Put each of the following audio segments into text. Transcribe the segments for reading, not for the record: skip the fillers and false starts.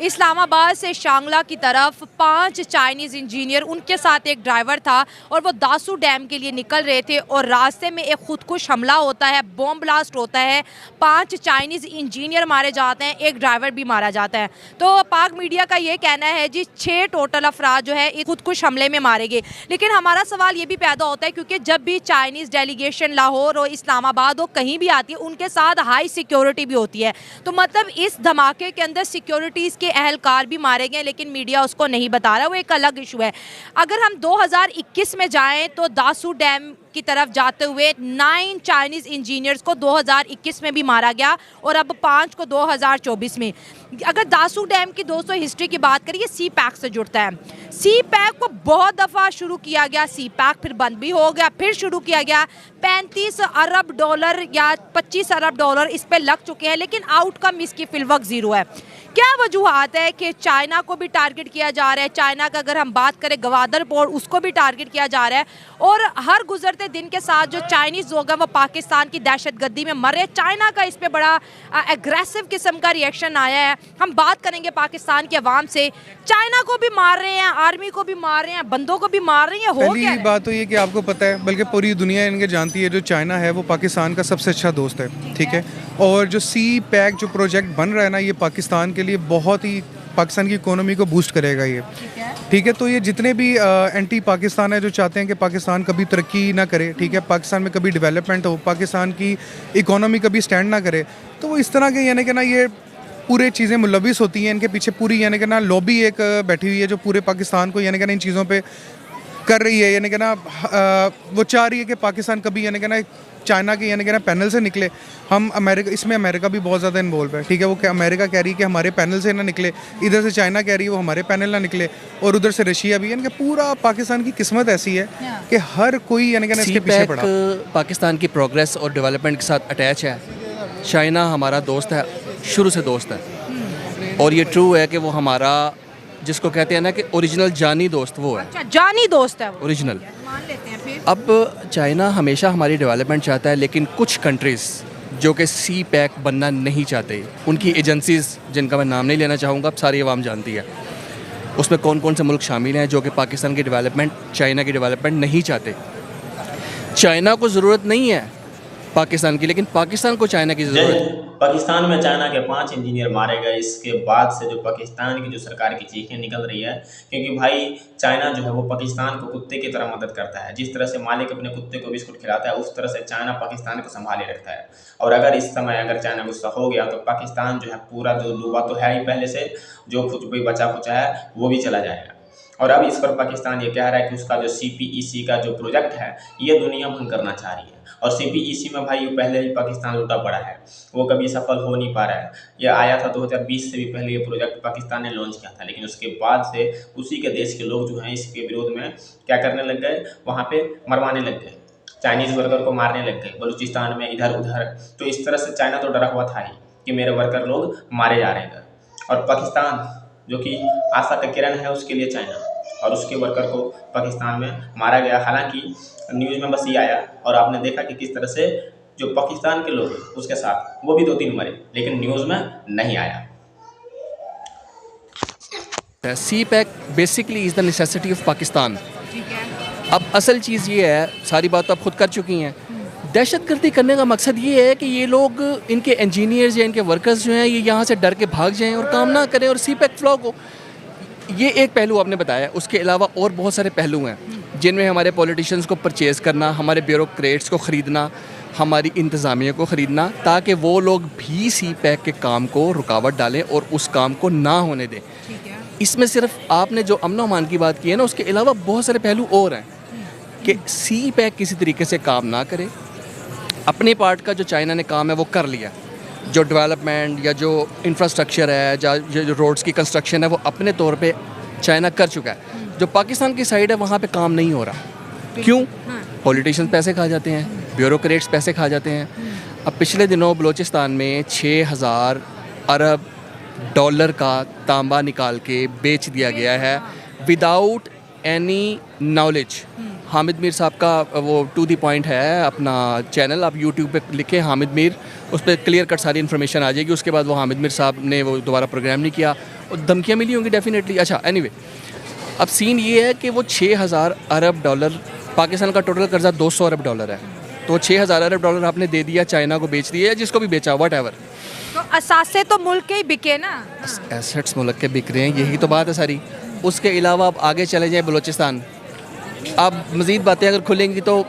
इस्लामाबाद से शांगला की तरफ 5 चाइनीज़ इंजीनियर, उनके साथ एक ड्राइवर था और वो दासू डैम के लिए निकल रहे थे और रास्ते में एक खुदकुश हमला होता है, बॉम्ब ब्लास्ट होता है, 5 चाइनीज़ इंजीनियर मारे जाते हैं, एक ड्राइवर भी मारा जाता है। तो पाक मीडिया का ये कहना है जी 6 टोटल अफराद जो है एक खुदकुश हमले में मारे गए। लेकिन हमारा सवाल ये भी पैदा होता है क्योंकि जब भी चाइनीज़ डेलीगेशन लाहौर और इस्लामाबाद हो कहीं भी आती है, उनके साथ हाई सिक्योरिटी भी होती है। तो मतलब इस धमाके के अंदर सिक्योरिटीज़ के अहलकार भी मारे गए, लेकिन मीडिया उसको नहीं बता रहा, वो एक अलग इशू है। अगर हम 2021 में जाएं तो दासू डैम की तरफ जाते हुए 9 चाइनीज़ इंजीनियर्स को 2021 में भी मारा गया और अब 5 को 2024 में। अगर दासू डैम की दोस्तों हिस्ट्री की बात करिए, सी पैक से जुड़ता है। सी पैक को बहुत दफ़ा शुरू किया गया, सी पैक फिर बंद भी हो गया, फिर शुरू किया गया। 35 अरब डॉलर या 25 अरब डॉलर इस पर लग चुके हैं, लेकिन आउटकम इसकी फिलवक्त ज़ीरो है। क्या वजूहत है कि चाइना को भी टारगेट किया जा रहा है? चाइना का अगर हम बात करें गवादर पोर्ट, उसको भी टारगेट किया जा रहा है और हर गुजरते दिन के साथ जो चाइनीज़ लोग हैं वो पाकिस्तान की दहशतगर्दी में मर रहे हैं। चाइना का इस पे बड़ा एग्रेसिव किस्म का रिएक्शन आया है। हम बात करेंगे पाकिस्तान के अवाम से, चाइना को भी मार रहे हैं, आर्मी को भी मार रहे हैं, बंदों को भी मार रहे हैं। हो क्या पहली बात तो ये कि आपको पता है, बल्कि पूरी दुनिया इनके जानती है, जो चाइना है वो पाकिस्तान का सबसे अच्छा दोस्त है, ठीक है। और जो सी पैक जो प्रोजेक्ट बन रहा है ना, ये पाकिस्तान के लिए बहुत ही, पाकिस्तान की इकोनॉमी को बूस्ट करेगा ये, ठीक है। तो ये जितने भी एंटी पाकिस्तान है जो चाहते हैं कि पाकिस्तान कभी तरक्की ना करे, ठीक है, पाकिस्तान में कभी डेवलपमेंट हो, पाकिस्तान की इकोनॉमी कभी स्टैंड ना करे, तो वो इस तरह के यानी कि ना ये पूरे चीज़ें मुलविस होती हैं इनके पीछे। पूरी यानी कि ना लॉबी एक बैठी हुई है जो पूरे पाकिस्तान को यानी कि ना इन चीज़ों पे कर रही है। यानी कि ना वो चाह रही है कि पाकिस्तान कभी यानी कि ना चाइना के यानी कि ना पैनल से निकले। हम अमेरिका, इसमें अमेरिका भी बहुत ज़्यादा इन्वॉल्व है, ठीक है। वो अमेरिका कह रही है कि हमारे पैनल से ना निकले, इधर से चाइना कह रही है वो हमारे पैनल ना निकले, और उधर से रशिया भी। यानी कि पूरा पाकिस्तान की किस्मत ऐसी है कि हर कोई यानी कि ना इसके पीछे पड़ा। पाकिस्तान की प्रोग्रेस और डेवलपमेंट के साथ अटैच है। चाइना हमारा दोस्त है, शुरू से दोस्त है, और ये ट्रू है कि वो हमारा, जिसको कहते हैं ना कि ओरिजिनल जानी दोस्त वो है। अच्छा, जानी दोस्त है वो, ओरिजिनल मान लेते हैं। फिर अब चाइना हमेशा हमारी डेवलपमेंट चाहता है, लेकिन कुछ कंट्रीज़ जो कि सी पैक बनना नहीं चाहते, उनकी एजेंसीज़ जिनका मैं नाम नहीं लेना चाहूँगा, अब सारी आवाम जानती है, उसमें कौन कौन से मुल्क शामिल हैं जो कि पाकिस्तान की डेवलपमेंट, चाइना की डेवलपमेंट नहीं चाहते। चाइना को ज़रूरत नहीं है पाकिस्तान की, लेकिन पाकिस्तान को चाइना की ज़रूरत है। पाकिस्तान में चाइना के 5 इंजीनियर मारे गए। इसके बाद से जो पाकिस्तान की जो सरकार की चीखें निकल रही है, क्योंकि भाई चाइना जो है वो पाकिस्तान को कुत्ते की तरह मदद करता है। जिस तरह से मालिक अपने कुत्ते को बिस्कुट खिलाता है, उस तरह से चाइना पाकिस्तान को संभाले रखता है। और अगर इस समय अगर चाइना गुस्सा हो गया तो पाकिस्तान जो है पूरा, जो डूबा तो है ही पहले से, जो कुछ भी बचा खुचा है वो भी चला जाएगा। और अब इस पर पाकिस्तान ये कह रहा है कि उसका जो CPEC का जो प्रोजेक्ट है ये दुनिया भंग करना चाह रही है। और CPEC में भाई पहले ही पाकिस्तान लुटा पड़ा है, वो कभी सफल हो नहीं पा रहा है। ये आया था 2020 से भी पहले, ये प्रोजेक्ट पाकिस्तान ने लॉन्च किया था, लेकिन उसके बाद से उसी के देश के लोग जो हैं इसके विरोध में क्या करने लग गए, वहाँ पे मरवाने लग गए, चाइनीज़ वर्कर को मारने लग गए बलूचिस्तान में, इधर उधर। तो इस तरह से चाइना तो डरा हुआ था ही कि मेरे वर्कर लोग मारे जा रहे हैं। और पाकिस्तान जो कि आशा का किरण है उसके लिए चाइना, और उसके वर्कर को पाकिस्तान में मारा गया। हालांकि न्यूज़ में बस ये आया और आपने देखा कि किस तरह से जो पाकिस्तान के लोग उसके साथ वो भी 2-3 मरे, लेकिन न्यूज़ में नहीं आया। CPEC basically is the necessity of Pakistan. अब असल चीज़ ये है, सारी बात तो आप खुद कर चुकी हैं, दहशतगर्दी करने का मकसद ये है कि ये लोग, इनके इंजीनियर्स या इनके वर्कर्स जो हैं, ये यहाँ से डर के भाग जाएँ और काम ना करें और सी पैक फ्लॉप हो। ये एक पहलू आपने बताया, उसके अलावा और बहुत सारे पहलू हैं जिनमें हमारे पॉलिटिशियंस को परचेज़ करना, हमारे ब्यूरोक्रेट्स को ख़रीदना, हमारी इंतज़ामिया को ख़रीदना, ताकि वो लोग भी सी पैक के काम को रुकावट डालें और उस काम को ना होने दें। इसमें सिर्फ आपने जो अमन अमान की बात की है ना, उसके अलावा बहुत सारे पहलू और हैं कि सी पैक किसी तरीके से काम ना करे। अपने पार्ट का जो चाइना ने काम है वो कर लिया, जो डेवलपमेंट या जो इंफ्रास्ट्रक्चर है, जो रोड्स की कंस्ट्रक्शन है, वो अपने तौर पे चाइना कर चुका है। जो पाकिस्तान की साइड है वहाँ पे काम नहीं हो रहा। क्यों? पॉलिटिशियंस पैसे खा जाते हैं, ब्यूरोक्रेट्स पैसे खा जाते हैं। अब पिछले दिनों बलूचिस्तान में 6000 अरब डॉलर का तांबा निकाल के बेच दिया गया है without any knowledge. Hamid Mir साहब का वो टू द पॉइंट है अपना चैनल, आप यूट्यूब पे लिखें हामिद मीर, उस पर क्लियर कट सारी इन्फॉर्मेशन आ जाएगी। उसके बाद वो हामिद मीर साहब ने वो दोबारा प्रोग्राम नहीं किया, और धमकियाँ मिली होंगी डेफिनेटली। अच्छा एनीवे, अब सीन ये है कि वो 6,000 अरब डॉलर, पाकिस्तान का टोटल कर्जा 200 अरब डॉलर है, तो 6,000 अरब डॉलर आपने दे दिया, चाइना को बेच दिया या जिसको भी बेचा, वट एवर। तो असासे तो मुल्क के ही बिके ना। एसेट्स मुल्क के बिक रहे हैं, यही तो बात है सारी। उसके अलावा आप आगे चले जाएँ बलूचिस्तान, अब मज़ीद बातें अगर खुलेंगी तो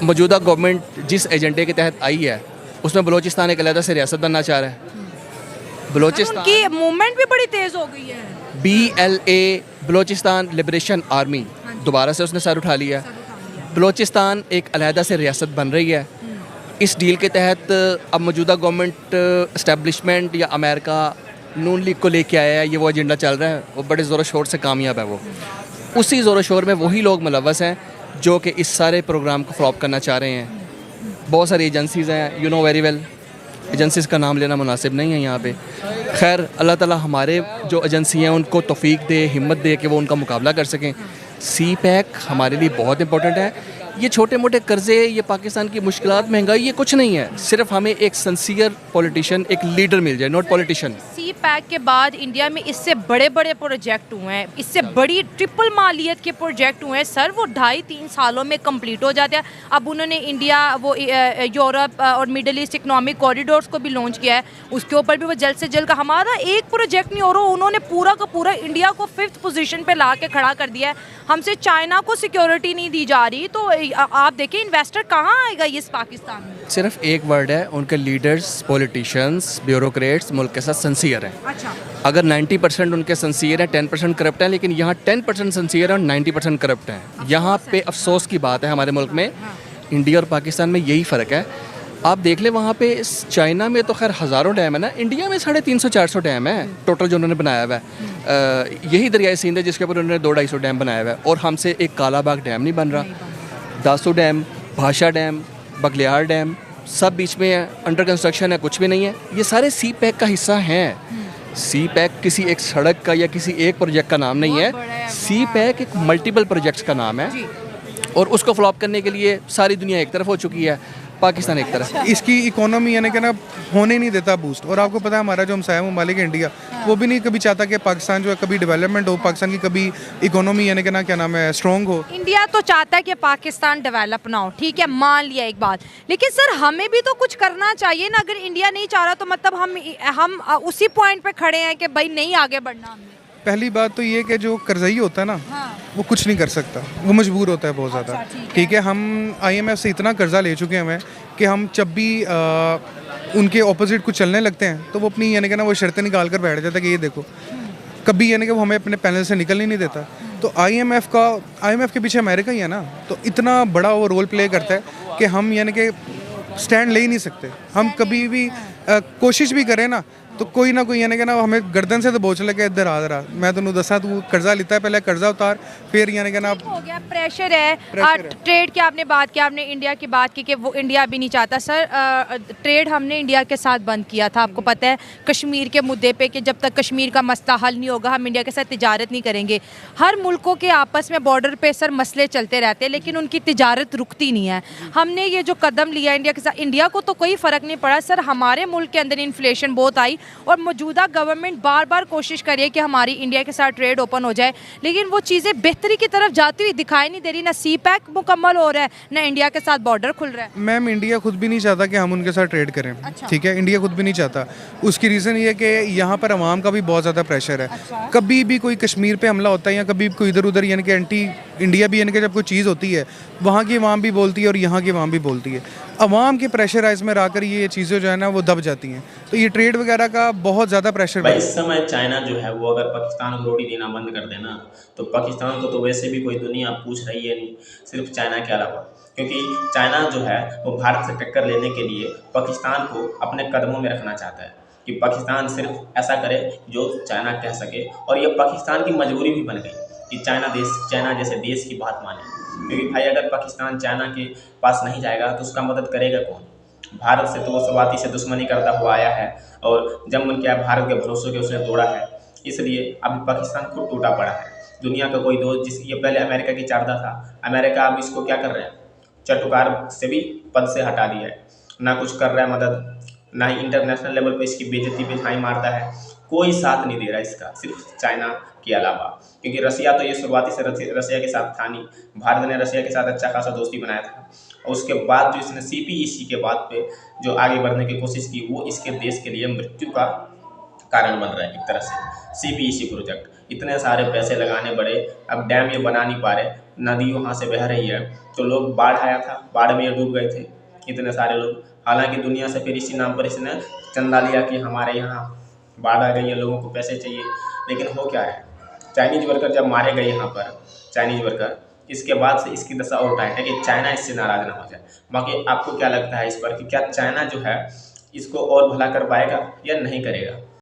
मौजूदा गवर्नमेंट जिस एजेंडे के तहत आई है उसमें बलूचिस्तान एक अलग से रियासत बनना चाह रहा है। बलूचिस्तान की मूवमेंट भी बड़ी तेज़ हो गई है। BLA बलूचिस्तान लिबरेशन आर्मी दोबारा से उसने सर उठा लिया। बलूचिस्तान एक अलहदा से रियासत बन रही है। इस डील के तहत अब मौजूदा गवर्नमेंट इस्टेब्लिशमेंट या अमेरिका नून लीग को लेके आया है, ये वो एजेंडा चल रहा है, वो बड़े ज़ोर शोर से कामयाब है। वो उसी ज़ोर शोर में वही लोग मुलव्वस हैं जो कि इस सारे प्रोग्राम को फ्लॉप करना चाह रहे हैं। बहुत सारी एजेंसीज़ हैं, you know very well, agencies का नाम लेना मुनासिब नहीं है यहाँ पे। खैर अल्लाह ताला हमारे जो एजेंसी हैं उनको तौफीक दे, हिम्मत दे कि वो उनका मुकाबला कर सकें। CPEC हमारे लिए बहुत इंपॉर्टेंट है। ये छोटे मोटे कर्जे, ये पाकिस्तान की मुश्किलात, महंगाई, ये कुछ नहीं है। सिर्फ हमें एक सिंसियर पॉलिटिशियन, एक लीडर मिल जाए, नॉट पॉलिटिशियन। CPEC के बाद इंडिया में इससे बड़े बड़े प्रोजेक्ट हुए हैं, इससे बड़ी ट्रिपल मालियत के प्रोजेक्ट हुए हैं सर, वो 2.5-3 सालों में कंप्लीट हो जाते हैं। अब उन्होंने इंडिया वो यूरोप और मिडल ईस्ट इकोनॉमिक कॉरिडोर्स को भी लॉन्च किया है, उसके ऊपर भी वो जल्द से जल्द का, हमारा एक प्रोजेक्ट नहीं हो रहा, उन्होंने पूरा का पूरा इंडिया को 5th पोजीशन पे ला के खड़ा कर दिया है। हमसे चाइना को सिक्योरिटी नहीं दी जा रही, तो आप देखिए इन्वेस्टर कहाँ आएगा इस पाकिस्तान में। सिर्फ एक वर्ड है, उनके लीडर्स, पॉलिटिशियंस, ब्यूरोक्रेट्स मुल्क के साथ सिंसियर हैं। अच्छा, अगर 90% उनके सिंसियर हैं, 10% करप्ट हैं, लेकिन यहाँ 10% सिंसियर है और 90% करप्ट हैं। यहाँ पे अफसोस की बात है हमारे मुल्क में, इंडिया और पाकिस्तान में यही फ़र्क है। आप देख लें वहाँ पे, चाइना में तो खैर हज़ारों डैम है ना, इंडिया में 350-400 डैम है टोटल जो उन्होंने बनाया हुआ है। यही दरियाई सिंध है जिसके ऊपर उन्होंने 200-250 डैम बनाया हुआ है, और हमसे एक कालाबाग डैम नहीं बन रहा। दासू डैम, भाषा डैम, बगलियार डैम सब बीच में है, अंडर कंस्ट्रक्शन है, कुछ भी नहीं है। ये सारे CPEC का हिस्सा हैं। CPEC किसी एक सड़क का या किसी एक प्रोजेक्ट का नाम नहीं है, CPEC एक मल्टीपल प्रोजेक्ट्स का नाम है, और उसको फ्लॉप करने के लिए सारी दुनिया एक तरफ हो चुकी है, पाकिस्तान एक तरफ। इसकी इकोनॉमी यानी कि ना होने नहीं देता बूस्ट। और आपको पता है हमारा जो हमसाया ममालिक है इंडिया, वो भी नहीं कभी चाहता कि पाकिस्तान जो है कभी डेवलपमेंट हो, पाकिस्तान की कभी इकोनॉमी यानी कि ना क्या नाम है स्ट्रॉन्ग हो। इंडिया तो चाहता है कि पाकिस्तान डेवलप ना हो, ठीक है, मान लिया एक बात, लेकिन सर हमें भी तो कुछ करना चाहिए ना। अगर इंडिया नहीं चाह रहा तो मतलब हम उसी पॉइंट पे खड़े हैं कि भाई नहीं आगे बढ़ना हमने। पहली बात तो ये कि जो कर्जई होता है ना, वो कुछ नहीं कर सकता, वो मजबूर होता है बहुत ज़्यादा। ठीक है, हम IMF से इतना कर्जा ले चुके हैं कि हम जब भी उनके ऑपोजिट कुछ चलने लगते हैं तो वो अपनी यानी कि ना वो शर्तें निकाल कर बैठ जाता है कि ये देखो, कभी यानी कि वो हमें अपने पैनल से निकल ही नहीं देता। तो IMF के पीछे अमेरिका ही है ना, तो इतना बड़ा वो रोल प्ले करता है कि हम यानी कि स्टैंड ले ही नहीं सकते। हम कभी भी कोशिश भी करें ना तो कोई ना कोई यानी कि ना हमें गर्दन से तो बोझ लगे, इधर आ रहा, मैं तेन दसा तू कर्जा लेता है, पहले कर्जा उतार, फिर यानी कि ना हो गया, प्रेशर है। ट्रेड की आपने बात की, आपने इंडिया की बात की कि वो इंडिया अभी नहीं चाहता। सर ट्रेड हमने इंडिया के साथ बंद किया था, आपको पता है, कश्मीर के मुद्दे पे कि जब तक कश्मीर का मसला हल नहीं होगा हम इंडिया के साथ तिजारत नहीं करेंगे। हर मुल्कों के आपस में बॉर्डर पे सर मसले चलते रहते हैं, लेकिन उनकी तिजारत रुकती नहीं है। हमने ये जो कदम लिया इंडिया के साथ, इंडिया को तो कोई फ़र्क नहीं पड़ा सर, हमारे मुल्क के अंदर इन्फ्लेशन बहुत आई और मौजूदा गवर्नमेंट बार बार कोशिश कर रही है कि हमारी इंडिया के साथ ट्रेड ओपन हो जाए, लेकिन वो चीज़ें बेहतरी की तरफ जाती हुई दिखाई नहीं दे रही। ना CPEC मुकम्मल हो रहा है, ना इंडिया के साथ बॉर्डर खुल रहा है। मैम इंडिया खुद भी नहीं चाहता कि हम उनके साथ ट्रेड करें। अच्छा। ठीक है, इंडिया खुद भी नहीं चाहता। उसकी रीज़न ये है कि यहाँ पर अवाम का भी बहुत ज़्यादा प्रेशर है। अच्छा। कभी भी कोई कश्मीर पे हमला होता है या कभी कोई इधर उधर यानी कि एंटी इंडिया भी यानी कि जब कोई चीज़ होती है, वहाँ की अवाम भी बोलती है और यहाँ की अवाम भी बोलती है। अवाम के प्रेशराइज में आकर ये चीज़ें जो है ना वो दब जाती हैं, तो ये ट्रेड वगैरह का बहुत ज़्यादा प्रेशर। भाई इस समय चाइना जो है वो अगर पाकिस्तान को रोटी देना बंद कर देना तो पाकिस्तान को तो वैसे भी कोई दुनिया पूछ रही है नहीं, सिर्फ चाइना के अलावा, क्योंकि चाइना जो है वो भारत से टक्कर लेने के लिए पाकिस्तान को अपने कदमों में रखना चाहता है कि पाकिस्तान सिर्फ ऐसा करे जो चाइना कह सके, और ये पाकिस्तान की मजबूरी भी बन गई कि चाइना जैसे देश की बात माने, क्योंकि भाई अगर पाकिस्तान चाइना के पास नहीं जाएगा तो उसका मदद करेगा कौन? भारत से तो वो शुरुआती से दुश्मनी करता हुआ आया है और जब मन किया भारत के भरोसे के उसने तोड़ा है, इसलिए अभी पाकिस्तान खुद टूटा पड़ा है। दुनिया का कोई दोस्त जिसकी ये पहले अमेरिका की चारदा था, अमेरिका अब इसको क्या कर रहे हैं, चटुकार से भी पद से हटा दिया है, ना कुछ कर रहा है मदद, ना ही इंटरनेशनल लेवल पे इसकी बेइज्जती पे झाई मारता है, कोई साथ नहीं दे रहा इसका, सिर्फ चाइना के अलावा। क्योंकि रसिया तो ये शुरुआती से रसिया के साथ था नहीं, भारत ने रसिया के साथ अच्छा खासा दोस्ती बनाया था। और उसके बाद जो इसने CPEC के बाद पे जो आगे बढ़ने की कोशिश की, वो इसके देश के लिए मृत्यु का कारण बन रहा है एक तरह से। CPEC प्रोजेक्ट इतने सारे पैसे लगाने पड़े, अब डैम ये बना नहीं पा रहे, नदी वहाँ से बह रही है, तो लोग बाढ़ आया था, बाढ़ में ये डूब गए थे इतने सारे लोग। हालांकि दुनिया से फिर इसी नाम पर इसने चंदा लिया कि हमारे यहाँ बाढ़ आ गई है, लोगों को पैसे चाहिए। लेकिन हो क्या है, चाइनीज वर्कर जब मारे गए यहाँ पर, चाइनीज वर्कर, इसके बाद से इसकी दशा और टाइट है कि चाइना इससे नाराज़ ना हो जाए। बाकी आपको क्या लगता है इस पर कि क्या चाइना जो है इसको और भला कर पाएगा या नहीं करेगा?